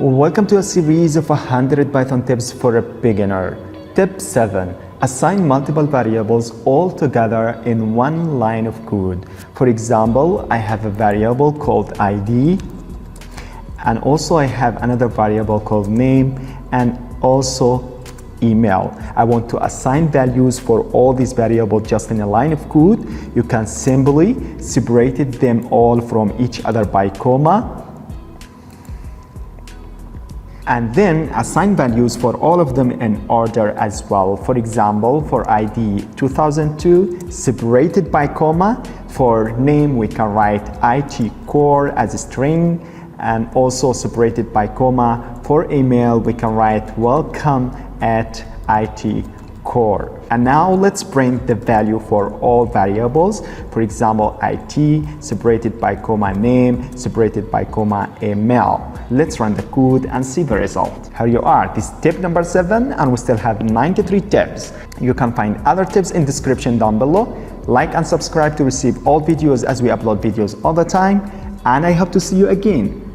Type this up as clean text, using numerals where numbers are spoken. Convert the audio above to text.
Welcome to a series of 100 Python tips for a beginner. Tip 7. Assign multiple variables all together in one line of code. For example, I have a variable called ID, and also I have another variable called name, and also email. I want to assign values for all these variables just in a line of code. You can simply separate them all from each other by comma, and then assign values for all of them in order as well. For example, for ID 2002, separated by comma. For name, we can write IT core as a string, and also separated by comma. For email, we can write welcome at IT core. And now let's print the value for all variables. For example, IT separated by comma, name separated by comma, email. Let's run the code and see the result. Here you are. This is tip number 7, and we still have 93 tips. You can find other tips in the description down below. Like and subscribe to receive all videos as we upload videos all the time. And I hope to see you again.